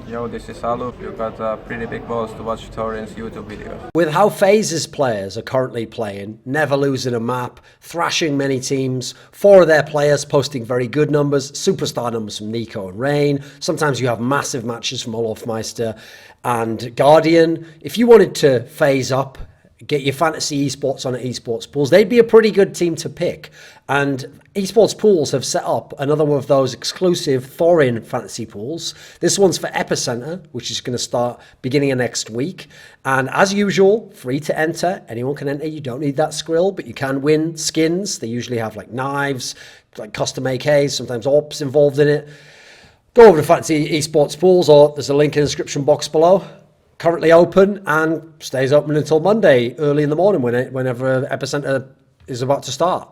Yo, this is Aluf. You got pretty big balls to watch Thorin's YouTube videos. With how FaZe's players are currently playing, never losing a map, thrashing many teams, 4 of their players posting very good numbers, superstar numbers from Nico and Rain. Sometimes you have massive matches from Olofmeister and Karrigan. If you wanted to phase up, get your fantasy esports on at esports pools, they'd be a pretty good team to pick. And esports pools have set up another one of those exclusive Thorin fantasy pools. This one's for Epicenter, which is going to start beginning of next week. And as usual, free to enter. Anyone can enter. You don't need that skrill, but you can win skins. They usually have like knives, like custom AKs, sometimes AWPs involved in it. Go over to fantasy esports pools, or there's a link in the description box below. Currently open and stays open until Monday, early in the morning, whenever Epicenter is about to start.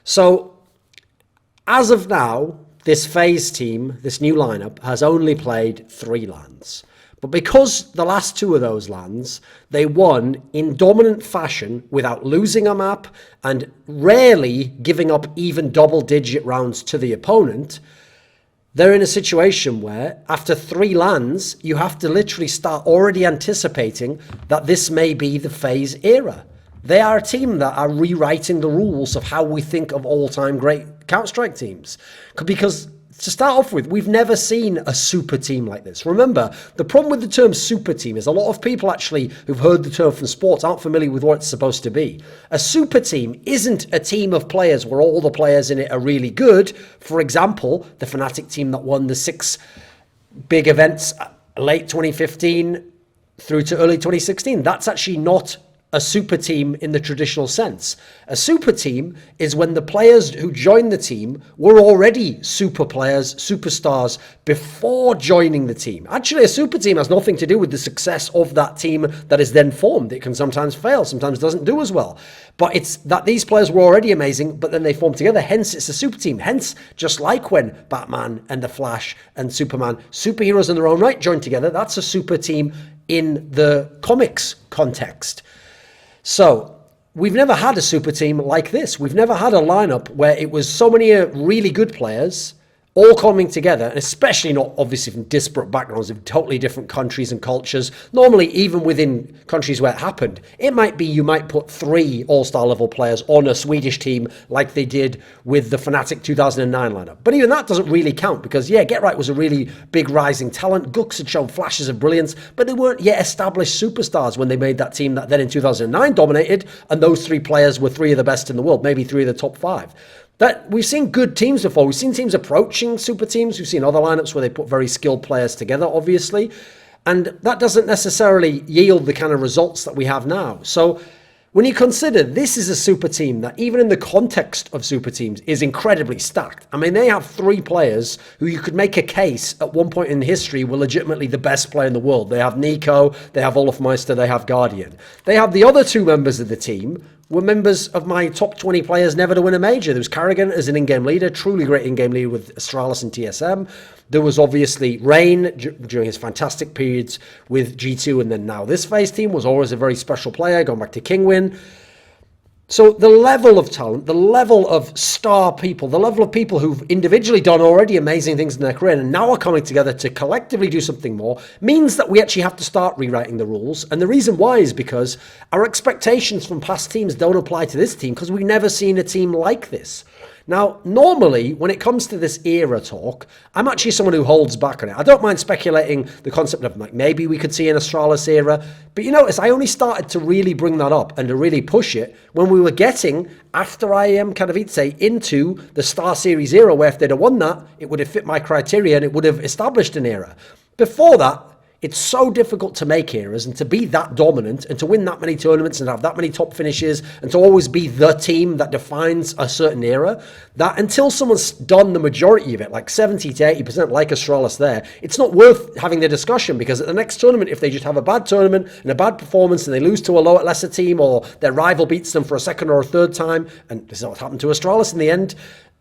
So, as of now, this FaZe team, this new lineup, has only played 3 LANs. But because the last 2 of those LANs, they won in dominant fashion without losing a map and rarely giving up even double-digit rounds to the opponent, they're in a situation where, after 3 LANs, you have to literally start already anticipating that this may be the FaZe era. They are a team that are rewriting the rules of how we think of all-time great Counter-Strike teams. Because, to start off with, we've never seen a super team like this. Remember, the problem with the term super team is a lot of people actually who've heard the term from sports aren't familiar with what it's supposed to be. A super team isn't a team of players where all the players in it are really good. For example, the Fnatic team that won the 6 big events late 2015 through to early 2016. That's actually not a super team in the traditional sense. A super team is when the players who join the team were already super players, superstars, before joining the team. Actually, a super team has nothing to do with the success of that team that is then formed. It can sometimes fail, sometimes doesn't do as well. But it's that these players were already amazing, but then they formed together. Hence, it's a super team. Hence, just like when Batman and the Flash and Superman, superheroes in their own right, joined together, that's a super team in the comics context. So, we've never had a super team like this. We've never had a lineup where it was so many really good players all coming together, and especially not obviously from disparate backgrounds of totally different countries and cultures. Normally, even within countries where it happened, it might be you might put 3 all-star level players on a Swedish team like they did with the Fnatic 2009 lineup. But even that doesn't really count because, yeah, Get Right was a really big rising talent. Gux had shown flashes of brilliance, but they weren't yet established superstars when they made that team that then in 2009 dominated, and those 3 players were 3 of the best in the world, maybe 3 of the top 5. That we've seen good teams before. We've seen teams approaching super teams. We've seen other lineups where they put very skilled players together, obviously. And that doesn't necessarily yield the kind of results that we have now. So when you consider this is a super team that even in the context of super teams is incredibly stacked. I mean, they have 3 players who you could make a case at one point in history were legitimately the best player in the world. They have Nico, they have Olofmeister, they have Karrigan. They have the other 2 members of the team were members of my top 20 players never to win a major. There was Karrigan as an in-game leader, truly great in-game leader with Astralis and TSM. There was obviously Rain during his fantastic periods with G2, and then now this FaZe team was always a very special player, going back to Kingwin. So the level of talent, the level of star people, the level of people who've individually done already amazing things in their career and now are coming together to collectively do something more means that we actually have to start rewriting the rules. And the reason why is because our expectations from past teams don't apply to this team because we've never seen a team like this. Now, normally, when it comes to this era talk, I'm actually someone who holds back on it. I don't mind speculating the concept of like maybe we could see an Astralis era, but you notice I only started to really bring that up and to really push it when we were getting, after Katowice, into the Star Series era, where if they'd have won that, it would have fit my criteria and it would have established an era. Before that, it's so difficult to make eras and to be that dominant and to win that many tournaments and have that many top finishes and to always be the team that defines a certain era, that until someone's done the majority of it, like 70 to 80% like Astralis there, it's not worth having the discussion because at the next tournament, if they just have a bad tournament and a bad performance and they lose to a lesser team or their rival beats them for a second or a third time, and this is what happened to Astralis in the end,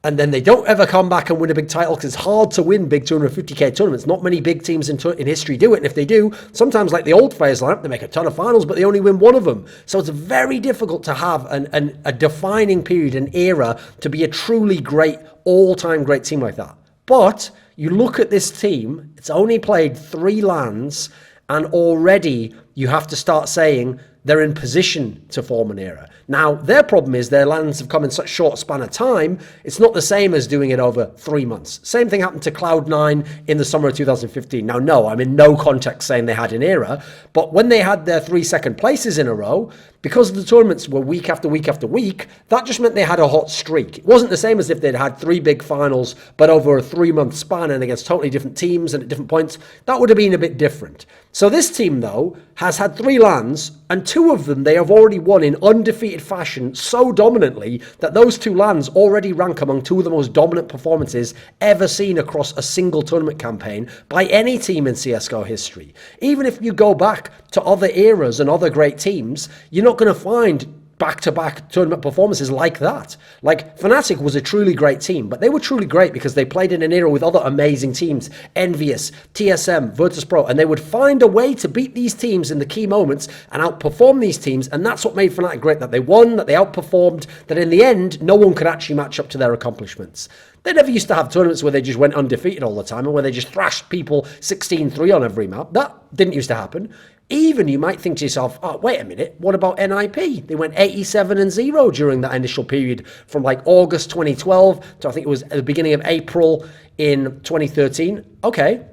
and then they don't ever come back and win a big title because it's hard to win big 250k tournaments. Not many big teams in history do it, and if they do, sometimes like the old FaZe lineup, they make a ton of finals, but they only win one of them. So it's very difficult to have a defining period, an era, to be a truly great, all-time great team like that. But You look at this team, it's only played 3 LANs, and already you have to start saying they're in position to form an era. Now, their problem is their LANs have come in such short span of time. It's not the same as doing it over 3 months. Same thing happened to Cloud9 in the summer of 2015. Now, no, I'm in no context saying they had an era, but when they had their 3 second places in a row, because the tournaments were week after week after week, that just meant they had a hot streak. It wasn't the same as if they'd had 3 big finals, but over a 3-month span and against totally different teams and at different points. That would have been a bit different. So this team, though, has had 3 LANs, and 2 of them they have already won in undefeated fashion so dominantly that those 2 LANs already rank among 2 of the most dominant performances ever seen across a single tournament campaign by any team in CSGO history. Even if you go back to other eras and other great teams, you're not going to find back-to-back tournament performances like that. Like, Fnatic was a truly great team, but they were truly great because they played in an era with other amazing teams, Envious, TSM, Virtus.pro, and they would find a way to beat these teams in the key moments and outperform these teams, and that's what made Fnatic great, that they won, that they outperformed, that in the end, no one could actually match up to their accomplishments. They never used to have tournaments where they just went undefeated all the time and where they just thrashed people 16-3 on every map. That didn't used to happen. Even you might think to yourself, oh, wait a minute, what about NIP? They went 87-0 during that initial period from like August 2012 to I think it was at the beginning of April in 2013. Okay.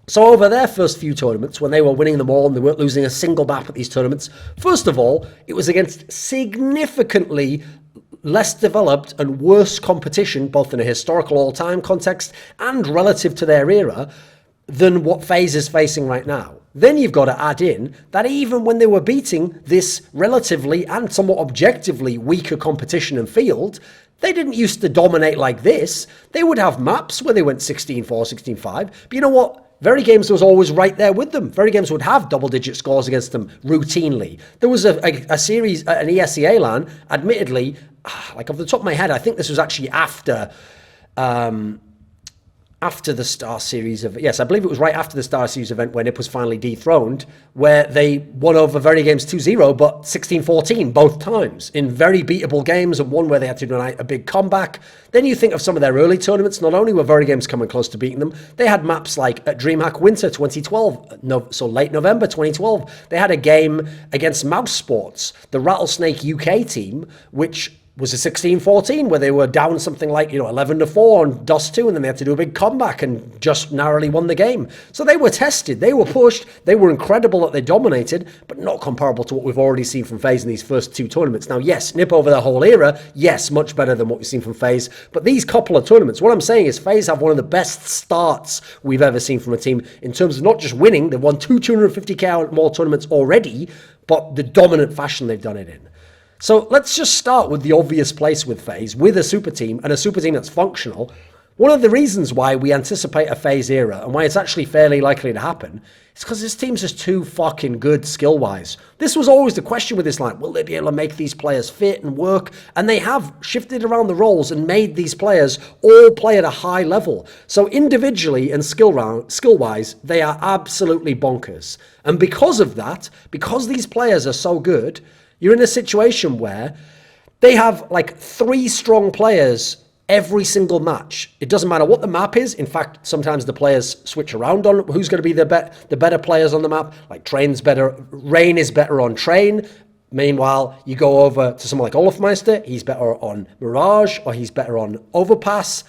So over their first few tournaments, when they were winning them all and they weren't losing a single map at these tournaments, first of all, it was against significantly less developed and worse competition, both in a historical all-time context and relative to their era, than what FaZe is facing right now. Then you've got to add in that even when they were beating this relatively and somewhat objectively weaker competition and field, they didn't used to dominate like this. They would have maps where they went 16-4, 16-5. But you know what? Very Games was always right there with them. Very Games would have double-digit scores against them routinely. There was a series, an ESEA LAN, admittedly, like off the top of my head, I think this was actually after the Star Series of, yes, I believe it was right after the Star Series event when it was finally dethroned, where they won over Very Games 2-0, but 16-14 both times in very beatable games, and one where they had to do a big comeback. Then you think of some of their early tournaments, not only were Very Games coming close to beating them, they had maps like at DreamHack Winter 2012, so late November 2012, they had a game against Mouse Sports, the Rattlesnake UK team, which was a 16-14 where they were down something like 11-4 on Dust 2, and then they had to do a big comeback and just narrowly won the game. So they were tested, they were pushed, they were incredible that they dominated, but not comparable to what we've already seen from FaZe in these first 2 tournaments. Now, yes, nip over the whole era, yes, much better than what we've seen from FaZe, but these couple of tournaments, what I'm saying is FaZe have one of the best starts we've ever seen from a team in terms of not just winning, they've won 2 250k more tournaments already, but the dominant fashion they've done it in. So let's just start with the obvious place with FaZe, with a super team, and a super team that's functional. One of the reasons why we anticipate a FaZe era, and why it's actually fairly likely to happen, is because this team's just too fucking good skill-wise. This was always the question with this line. Will they be able to make these players fit and work? And they have shifted around the roles and made these players all play at a high level. So individually and skill-wise, they are absolutely bonkers. And because of that, because these players are so good, you're in a situation where they have like 3 strong players every single match. It doesn't matter what the map is. In fact, sometimes the players switch around on who's going to be the better players on the map. Like Train's better, Rain is better on Train. Meanwhile, you go over to someone like Olofmeister, he's better on Mirage, or he's better on Overpass.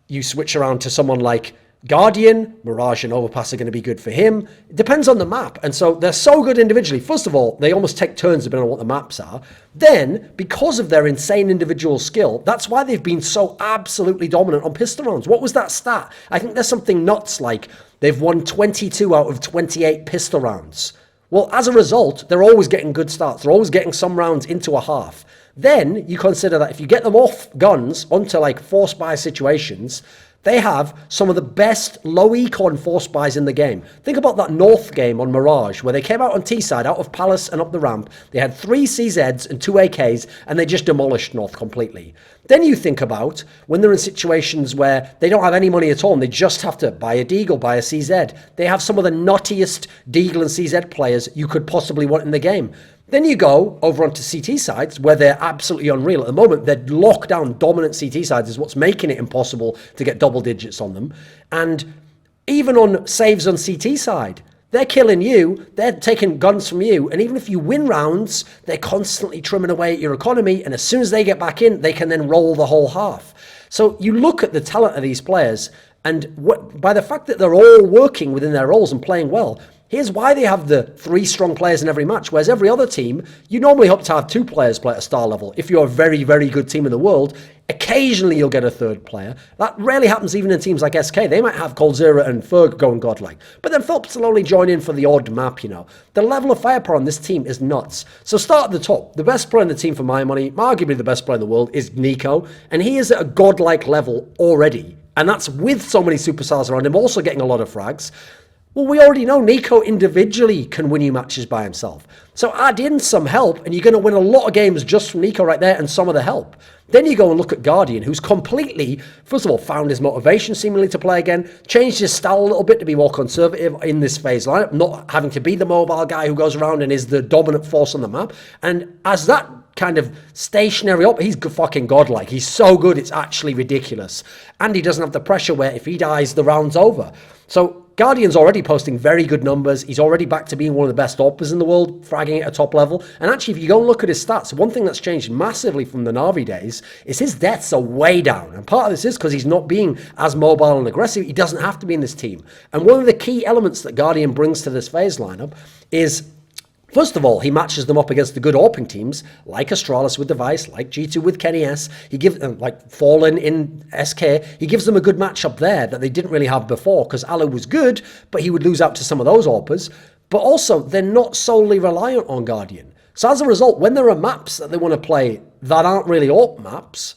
You switch around to someone like Guardian, Mirage and Overpass are going to be good for him. It depends on the map. And so they're so good individually. First of all, they almost take turns depending on what the maps are. Then, because of their insane individual skill, that's why they've been so absolutely dominant on pistol rounds. What was that stat? I think there's something nuts like they've won 22 out of 28 pistol rounds. Well, as a result, they're always getting good starts. They're always getting some rounds into a half. Then you consider that if you get them off guns onto like force buy situations, they have some of the best low econ force buys in the game. Think about that North game on Mirage, where they came out on T-side, out of Palace and up the ramp. They had 3 CZs and 2 AKs, and they just demolished North completely. Then you think about when they're in situations where they don't have any money at all, and they just have to buy a Deagle, buy a CZ. They have some of the nuttiest Deagle and CZ players you could possibly want in the game. Then you go over onto CT sides where they're absolutely unreal. At the moment, their lockdown dominant CT sides is what's making it impossible to get double digits on them. And even on saves on CT side, they're killing you, they're taking guns from you, and even if you win rounds, they're constantly trimming away at your economy, and as soon as they get back in, they can then roll the whole half. So you look at the talent of these players, and by the fact that they're all working within their roles and playing well, here's why they have the 3 strong players in every match, whereas every other team, you normally hope to have 2 players play at a star level. If you're a very, very good team in the world, occasionally you'll get a 3rd player. That rarely happens even in teams like SK. They might have Coldzera and Ferg going godlike. But then Phillips will only join in for the odd map, you know. The level of firepower on this team is nuts. So start at the top. The best player in the team for my money, arguably the best player in the world, is Nico. And he is at a godlike level already. And that's with so many superstars around him, also getting a lot of frags. Well, we already know Nico individually can win you matches by himself. So add in some help, and you're going to win a lot of games just from Nico right there and some of the help. Then you go and look at Guardian, who's completely, first of all, found his motivation seemingly to play again, changed his style a little bit to be more conservative in this FaZe lineup, not having to be the mobile guy who goes around and is the dominant force on the map. And as that kind of stationary up, he's fucking godlike. He's so good, it's actually ridiculous. And he doesn't have the pressure where if he dies, the round's over. So Guardian's already posting very good numbers. He's already back to being one of the best AWPers in the world, fragging at a top level. And actually, if you go and look at his stats, one thing that's changed massively from the Na'Vi days is his deaths are way down. And part of this is because he's not being as mobile and aggressive. He doesn't have to be in this team. And one of the key elements that Guardian brings to this FaZe lineup is, first of all, he matches them up against the good AWPing teams, like Astralis with Device, like G2 with Kenny S. He gives them, like Fallen in SK, he gives them a good matchup there that they didn't really have before, because Alu was good, but he would lose out to some of those AWPers. But also, they're not solely reliant on Guardian. So as a result, when there are maps that they want to play that aren't really AWP maps,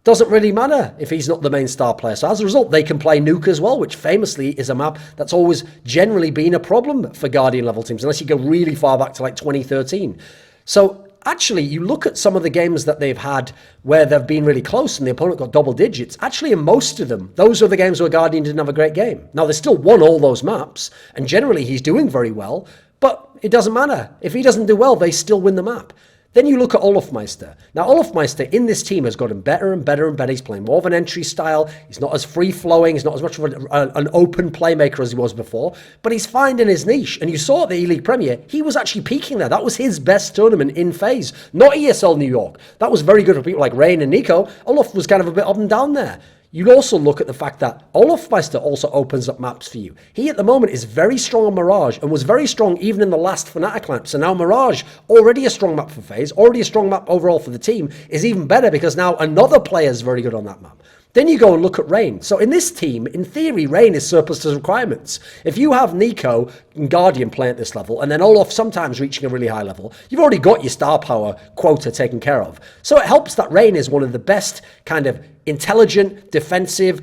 doesn't really matter if he's not the main star player. So as a result, they can play Nuke as well, which famously is a map that's always generally been a problem for Guardian level teams, unless you go really far back to like 2013. So actually, you look at some of the games that they've had where they've been really close and the opponent got double digits. Actually, in most of them, those are the games where Guardian didn't have a great game. Now, they still won all those maps, and generally he's doing very well, but it doesn't matter. If he doesn't do well, they still win the map. Then you look at Olofmeister. Now, Olofmeister in this team has gotten better and better and better. He's playing more of an entry style. He's not as free-flowing. He's not as much of an open playmaker as he was before. But he's finding his niche. And you saw at the E-League Premier, he was actually peaking there. That was his best tournament in FaZe, not ESL New York. That was very good for people like Rain and Nico. Olof was kind of a bit up and down there. You'd also look at the fact that Olofmeister also opens up maps for you. He, at the moment, is very strong on Mirage and was very strong even in the last Fnatic lineup. So now Mirage, already a strong map for FaZe, already a strong map overall for the team, is even better because now another player is very good on that map. Then you go and look at Rain. So in this team, in theory, Rain is surplus to requirements. If you have Nico and Guardian playing at this level, and then Olof sometimes reaching a really high level, you've already got your star power quota taken care of. So it helps that Rain is one of the best kind of intelligent, defensive,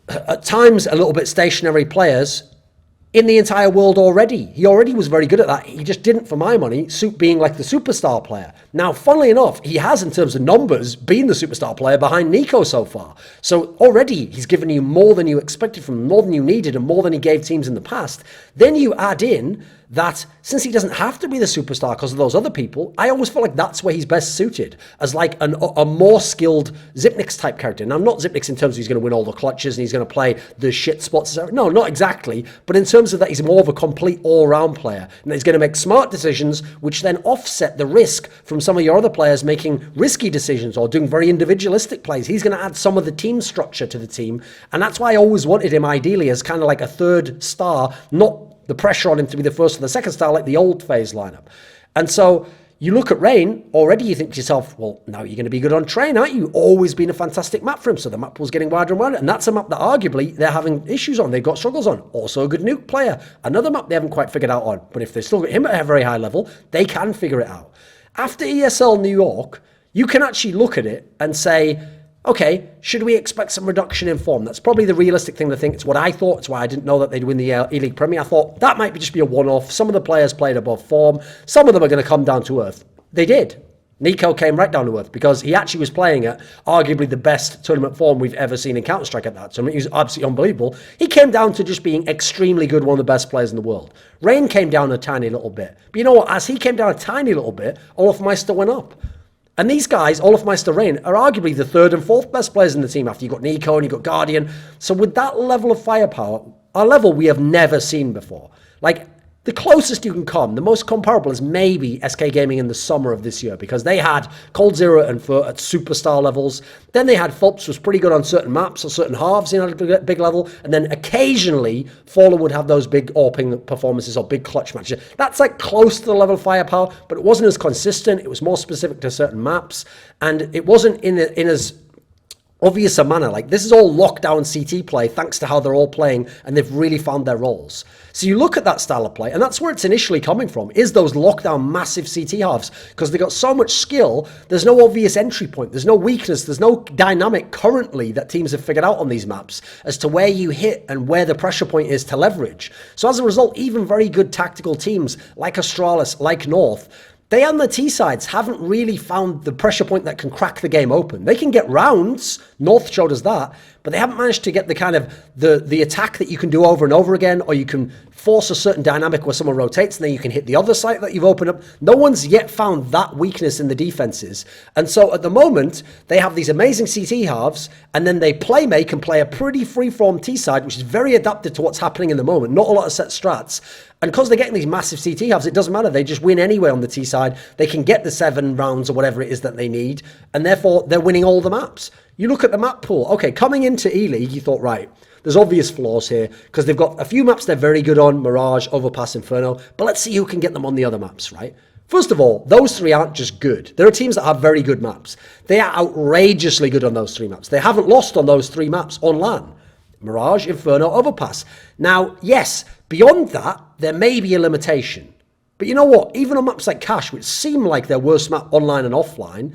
at times a little bit stationary players in the entire world already. He already was very good at that. He just didn't, for my money, suit being like the superstar player. Now, funnily enough, he has, in terms of numbers, been the superstar player behind Nico so far. So already he's given you more than you expected from him, more than you needed, and more than he gave teams in the past. Then you add in that since he doesn't have to be the superstar because of those other people, I always feel like that's where he's best suited, as like a more skilled Xyp9x type character. Now, not Xyp9x in terms of he's going to win all the clutches and he's going to play the shit spots. No, not exactly. But in terms of that, he's more of a complete all-round player. And he's going to make smart decisions, which then offset the risk from some of your other players making risky decisions or doing very individualistic plays. He's going to add some of the team structure to the team. And that's why I always wanted him ideally as kind of like a third star, not the pressure on him to be the first or the second star like the old FaZe lineup. And so you look at Rain, already you think to yourself, well, now you're going to be good on Train, aren't you? Always been a fantastic map for him. So the map was getting wider and wider. And that's a map that arguably they're having issues on. They've got struggles on. Also a good Nuke player. Another map they haven't quite figured out on. But if they still got him at a very high level, they can figure it out. After ESL New York, you can actually look at it and say, okay, should we expect some reduction in form? That's probably the realistic thing to think. It's what I thought. It's why I didn't know that they'd win the E-League Premier. I thought that might just be a one-off. Some of the players played above form. Some of them are going to come down to earth. They did. Nico came right down to earth because he actually was playing at arguably the best tournament form we've ever seen in Counter-Strike at that tournament. He was absolutely unbelievable. He came down to just being extremely good, one of the best players in the world. Rain came down a tiny little bit. But you know what? As he came down a tiny little bit, Olofmeister went up. And these guys, Olofmeister, Rain, are arguably the third and fourth best players in the team after you've got Nico and you've got Guardian. So with that level of firepower, a level we have never seen before. Like, the closest you can come, the most comparable is maybe SK Gaming in the summer of this year because they had Cold Zero and Fur at superstar levels. Then they had Fulps was pretty good on certain maps or certain halves at a big level. And then occasionally Fallen would have those big AWPing performances or big clutch matches. That's like close to the level of firepower, but it wasn't as consistent. It was more specific to certain maps. And it wasn't in as obvious a manner. Like, this is all lockdown CT play thanks to how they're all playing and they've really found their roles. So you look at that style of play and that's where it's initially coming from, is those lockdown massive CT halves, because they've got so much skill. There's no obvious entry point, there's no weakness, there's no dynamic currently that teams have figured out on these maps as to where you hit and where the pressure point is to leverage. So as a result, even very good tactical teams like Astralis, like North, they on the T sides haven't really found the pressure point that can crack the game open. They can get rounds, North showed us that, but they haven't managed to get the kind of the attack that you can do over and over again, or you can force a certain dynamic where someone rotates and then you can hit the other site that you've opened up. No one's yet found that weakness in the defenses. And so at the moment, they have these amazing CT halves, and then they make and play a pretty freeform T side, which is very adapted to what's happening in the moment. Not a lot of set strats. And because they're getting these massive CT halves, it doesn't matter. They just win anyway on the T side. They can get the 7 rounds or whatever it is that they need. And therefore, they're winning all the maps. You look at the map pool. Okay, coming into E-League, you thought, right, there's obvious flaws here because they've got a few maps they're very good on, Mirage, Overpass, Inferno. But let's see who can get them on the other maps, right? First of all, those 3 aren't just good. There are teams that have very good maps. They are outrageously good on those 3 maps. They haven't lost on those 3 maps on LAN. Mirage, Inferno, Overpass. Now, yes, beyond that, there may be a limitation. But you know what? Even on maps like Cash, which seem like their worst map online and offline,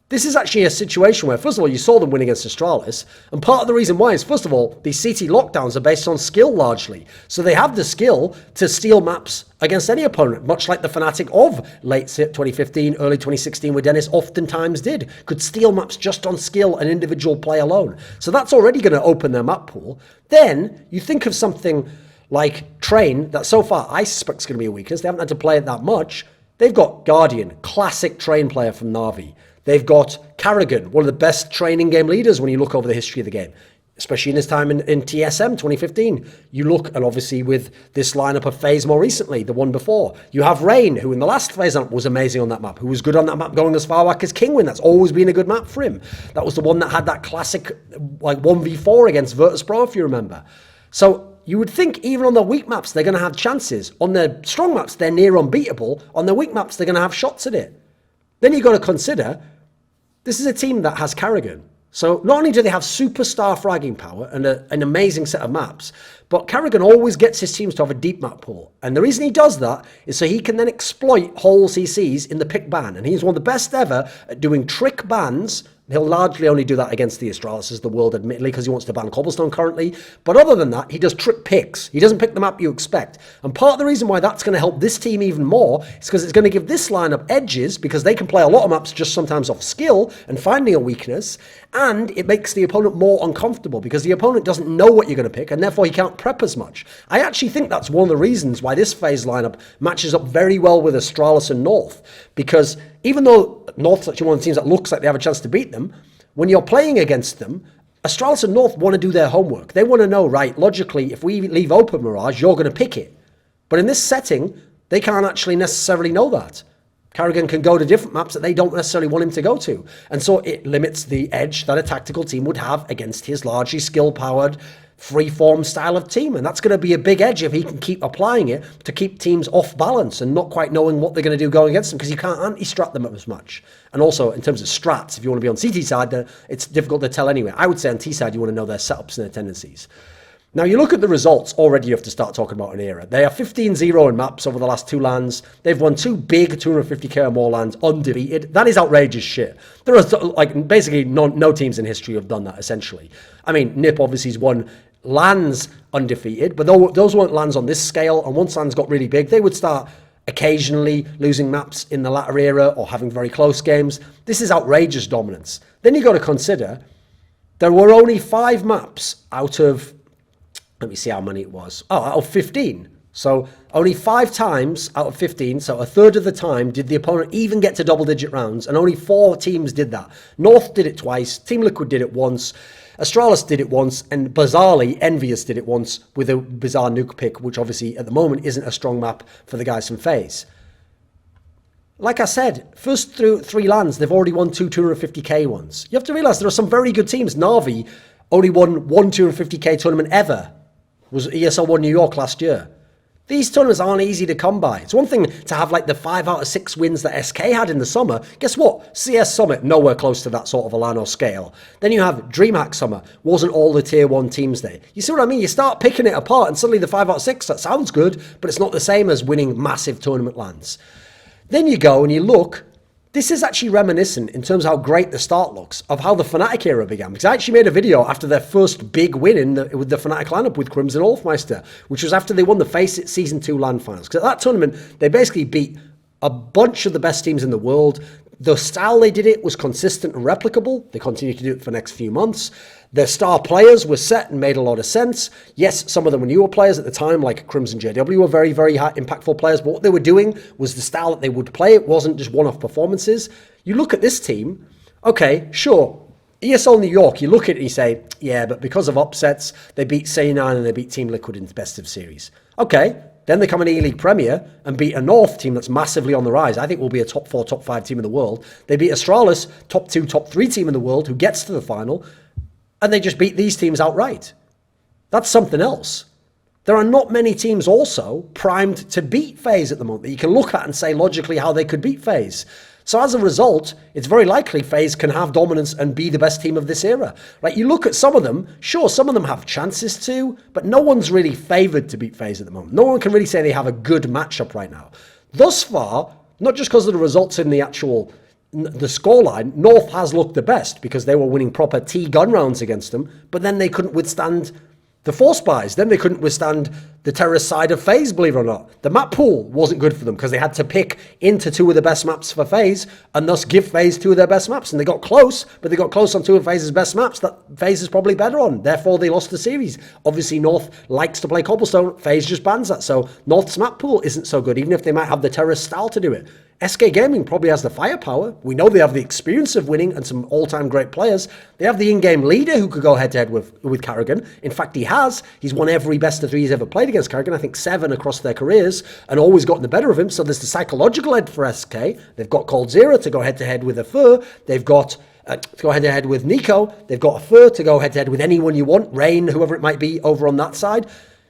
this is actually a situation where, first of all, you saw them win against Astralis. And part of the reason why is, first of all, these CT lockdowns are based on skill largely. So they have the skill to steal maps against any opponent, much like the Fnatic of late 2015, early 2016, where Dennis oftentimes did. Could steal maps just on skill and individual play alone. So that's already going to open their map pool. Then you think of something like Train, that so far I suspect is going to be a weakness. They haven't had to play it that much. They've got Guardian, classic Train player from Na'Vi. They've got Karrigan, one of the best training game leaders when you look over the history of the game, especially in his time in TSM 2015. You look, and obviously with this lineup of FaZe more recently, the one before, you have Rain, who in the last FaZe lineup was amazing on that map, who was good on that map going as far back as Kingwin. That's always been a good map for him. That was the one that had that classic like 1v4 against Virtus Pro, if you remember. So you would think even on their weak maps, they're going to have chances. On their strong maps, they're near unbeatable. On their weak maps, they're going to have shots at it. Then you've got to consider, this is a team that has Karrigan. So not only do they have superstar fragging power and an amazing set of maps, but Karrigan always gets his teams to have a deep map pool. And the reason he does that is so he can then exploit holes he sees in the pick ban. And he's one of the best ever at doing trick bans. He'll largely only do that against the Astralis of the world, admittedly, because he wants to ban Cobblestone currently. But other than that, he does trick picks. He doesn't pick the map you expect. And part of the reason why that's going to help this team even more is because it's going to give this lineup edges, because they can play a lot of maps just sometimes off skill and finding a weakness. And it makes the opponent more uncomfortable because the opponent doesn't know what you're going to pick, and therefore he can't prep as much. I actually think that's one of the reasons why this FaZe lineup matches up very well with Astralis and North. Because even though North's actually one of the teams that looks like they have a chance to beat them, when you're playing against them, Astralis and North want to do their homework. They want to know, right, logically, if we leave open Mirage, you're going to pick it. But in this setting, they can't actually necessarily know that. Karrigan can go to different maps that they don't necessarily want him to go to. And so it limits the edge that a tactical team would have against his largely skill-powered, free-form style of team. And that's going to be a big edge if he can keep applying it to keep teams off balance and not quite knowing what they're going to do going against them, because you can't anti-strat them as much. And also, in terms of strats, if you want to be on CT side, it's difficult to tell anyway. I would say on T side, you want to know their setups and their tendencies. Now, you look at the results, already you have to start talking about an era. They are 15-0 in maps over the last 2 LANs. They've won 2 big 250k or more LANs undefeated. That is outrageous shit. There are like basically no teams in history have done that, essentially. I mean, NiP obviously has won LANs undefeated, but those weren't LANs on this scale. And once LANs got really big, they would start occasionally losing maps in the latter era or having very close games. This is outrageous dominance. Then you got to consider there were only 5 maps out of, let me see how many it was. Oh, out of 15. So only 5 times out of 15, so a third of the time, did the opponent even get to double-digit rounds, and only 4 teams did that. North did it twice, Team Liquid did it once, Astralis did it once, and bizarrely, Envious did it once with a bizarre nuke pick, which obviously at the moment isn't a strong map for the guys from FaZe. Like I said, first through 3 lands, they've already won 2 250k ones. You have to realize there are some very good teams. Na'Vi only won 1 250k tournament ever. Was ESL 1 New York last year. These tournaments aren't easy to come by. It's one thing to have like the 5 out of 6 wins that SK had in the summer. Guess what? CS Summit, nowhere close to that sort of a LAN or scale. Then you have DreamHack Summer. Wasn't all the tier 1 teams there. You see what I mean? You start picking it apart and suddenly the 5 out of 6, that sounds good, but it's not the same as winning massive tournament LANs. Then you go and you look. This is actually reminiscent in terms of how great the start looks of how the Fnatic era began. Because I actually made a video after their first big win with the Fnatic lineup with Crimson Olofmeister, which was after they won the FACEIT Season 2 LAN Finals. Because at that tournament, they basically beat a bunch of the best teams in the world. The style they did it was consistent and replicable. They continued to do it for the next few months. Their star players were set and made a lot of sense. Yes, some of them were newer players at the time, like Crimson JW were very, very high, impactful players. But what they were doing was the style that they would play. It wasn't just one-off performances. You look at this team, okay, sure, ESL New York, you look at it and you say, yeah, but because of upsets, they beat C9 and they beat Team Liquid in the best of series. Okay, then they come in E-League Premier and beat a North team that's massively on the rise. I think will be a top 4, top 5 team in the world. They beat Astralis, top 2, top 3 team in the world who gets to the final. And they just beat these teams outright. That's something else. There are not many teams also primed to beat FaZe at the moment that you can look at and say logically how they could beat FaZe. So as a result, it's very likely FaZe can have dominance and be the best team of this era. Like, you look at some of them, sure, some of them have chances to, but no one's really favoured to beat FaZe at the moment. No one can really say they have a good matchup right now. Thus far, not just because of the results in the scoreline, North has looked the best because they were winning proper T-gun rounds against them, but then they couldn't withstand the force buys. Then they couldn't withstand the terrorist side of FaZe, believe it or not. The map pool wasn't good for them because they had to pick into 2 of the best maps for FaZe and thus give FaZe 2 of their best maps. And they got close, but they got close on 2 of FaZe's best maps that FaZe is probably better on. Therefore, they lost the series. Obviously, North likes to play Cobblestone. FaZe just bans that. So North's map pool isn't so good, even if they might have the terrorist style to do it. SK Gaming probably has the firepower. We know they have the experience of winning and some all-time great players. They have the in-game leader who could go head-to-head with Karrigan. In fact, he has. He's won every best of 3 he's ever played against Karrigan. I think 7 across their careers, and always gotten the better of him. So there's the psychological edge for SK. They've got Cold Zero to go head-to-head with a Fur. They've got to go head-to-head with Nico. They've got a Fur to go head-to-head with anyone you want. Rain, whoever it might be, over on that side.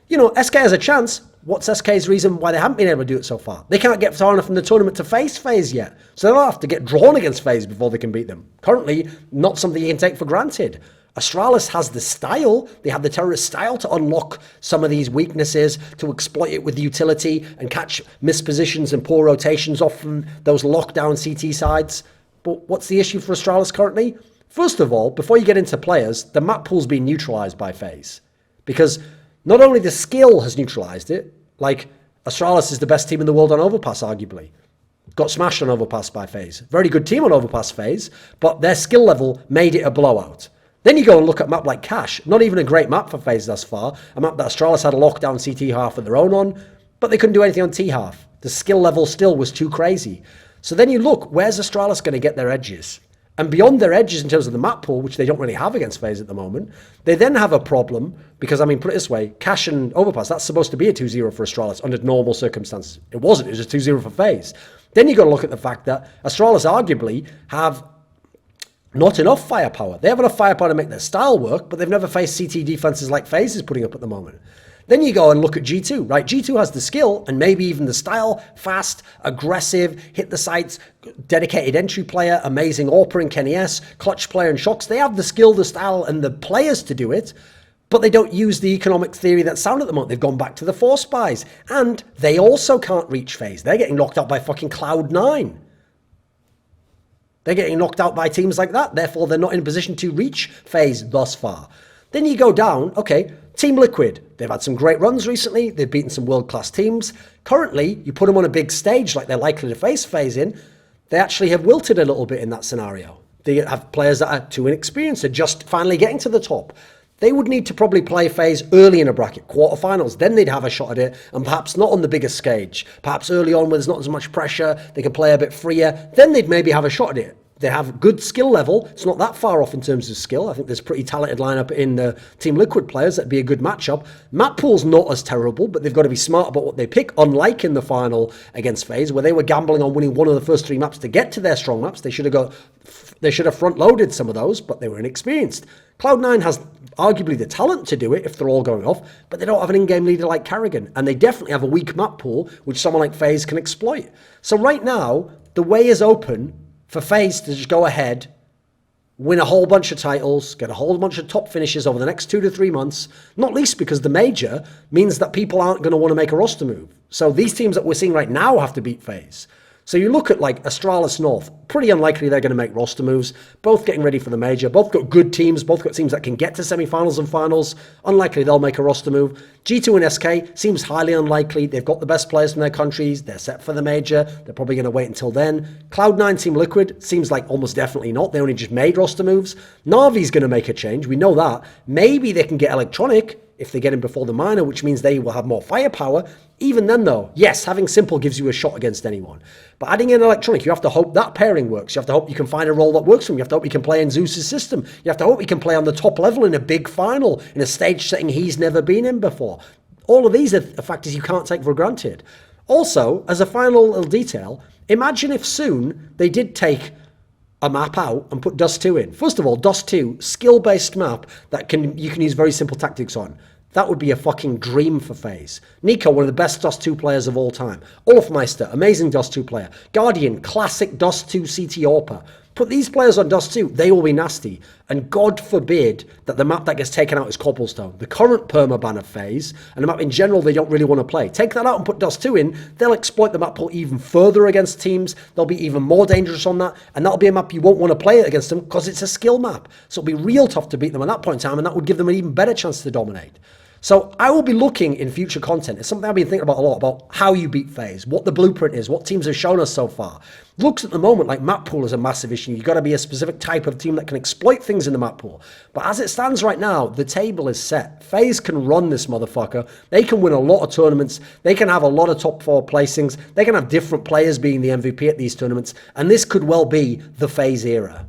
You know, SK has a chance. What's SK's reason why they haven't been able to do it so far? They can't get far enough in the tournament to face FaZe yet. So they'll have to get drawn against FaZe before they can beat them. Currently, not something you can take for granted. Astralis has the style. They have the terrorist style to unlock some of these weaknesses, to exploit it with utility and catch mispositions and poor rotations off from those lockdown CT sides. But what's the issue for Astralis currently? First of all, before you get into players, the map pool's been neutralized by FaZe. Because not only the skill has neutralized it, like Astralis is the best team in the world on Overpass, arguably. Got smashed on Overpass by FaZe. Very good team on Overpass FaZe, but their skill level made it a blowout. Then you go and look at a map like Cash. Not even a great map for FaZe thus far. A map that Astralis had a lockdown CT half of their own on, but they couldn't do anything on T half. The skill level still was too crazy. So then you look, where's Astralis going to get their edges? And beyond their edges in terms of the map pool, which they don't really have against FaZe at the moment, they then have a problem because, I mean, put it this way, Cash and Overpass, that's supposed to be a 2-0 for Astralis under normal circumstances. It wasn't. It was just 2-0 for FaZe. Then you got to look at the fact that Astralis arguably have not enough firepower. They have enough firepower to make their style work, but they've never faced CT defenses like FaZe is putting up at the moment. Then you go and look at G2, right? G2 has the skill and maybe even the style, fast, aggressive, hit the sights, dedicated entry player, amazing AWPer and Kenny S, clutch player and Shocks. They have the skill, the style, and the players to do it, but they don't use the economic theory that's sound at the moment. They've gone back to the force buys, and they also can't reach FaZe. They're getting knocked out by fucking Cloud9. They're getting knocked out by teams like that. Therefore, they're not in a position to reach FaZe thus far. Then you go down, okay, Team Liquid, they've had some great runs recently. They've beaten some world-class teams. Currently, you put them on a big stage like they're likely to face FaZe in, they actually have wilted a little bit in that scenario. They have players that are too inexperienced, are just finally getting to the top. They would need to probably play FaZe early in a bracket, quarterfinals. Then they'd have a shot at it, and perhaps not on the biggest stage. Perhaps early on where there's not as much pressure, they can play a bit freer. Then they'd maybe have a shot at it. They have good skill level. It's not that far off in terms of skill. I think there's pretty talented lineup in the Team Liquid players. That'd be a good matchup. Map pool's not as terrible, but they've got to be smart about what they pick. Unlike in the final against FaZe, where they were gambling on winning one of the first 3 maps to get to their strong maps. They should have front-loaded some of those, but they were inexperienced. Cloud9 has arguably the talent to do it if they're all going off, but they don't have an in-game leader like Karrigan, and they definitely have a weak map pool, which someone like FaZe can exploit. So right now, the way is open for FaZe to just go ahead, win a whole bunch of titles, get a whole bunch of top finishes over the next 2 to 3 months, not least because the major means that people aren't going to want to make a roster move. So these teams that we're seeing right now have to beat FaZe. So you look at like Astralis North, pretty unlikely they're going to make roster moves, both getting ready for the major, both got good teams, both got teams that can get to semifinals and finals, unlikely they'll make a roster move. G2 and SK seems highly unlikely, they've got the best players from their countries, they're set for the major, they're probably going to wait until then. Cloud9 Team Liquid seems like almost definitely not, they only just made roster moves. Na'Vi's going to make a change, we know that. Maybe they can get Electronic if they get him before the minor, which means they will have more firepower. Even then though, yes, having Simple gives you a shot against anyone. But adding in Electronic, you have to hope that pairing works. You have to hope you can find a role that works for him. You have to hope you can play in Zeus's system. You have to hope he can play on the top level in a big final, in a stage setting he's never been in before. All of these are factors you can't take for granted. Also, as a final little detail, imagine if soon they did take a map out and put Dust 2 in. First of all, Dust 2, skill-based map that you can use very simple tactics on. That would be a fucking dream for FaZe. Nico, one of the best Dust 2 players of all time. Olofmeister, amazing Dust 2 player. Guardian, classic Dust 2 CT AWPer. Put these players on Dust 2, they will be nasty. And God forbid that the map that gets taken out is Cobblestone, the current permaban of FaZe, and a map in general they don't really want to play. Take that out and put Dust 2 in, they'll exploit the map pool even further against teams, they'll be even more dangerous on that, and that'll be a map you won't want to play against them because it's a skill map. So it'll be real tough to beat them at that point in time, and that would give them an even better chance to dominate. So I will be looking in future content. It's something I've been thinking about a lot, about how you beat FaZe, what the blueprint is, what teams have shown us so far. Looks at the moment like map pool is a massive issue. You've got to be a specific type of team that can exploit things in the map pool. But as it stands right now, the table is set. FaZe can run this motherfucker. They can win a lot of tournaments. They can have a lot of top 4 placings. They can have different players being the MVP at these tournaments. And this could well be the FaZe era.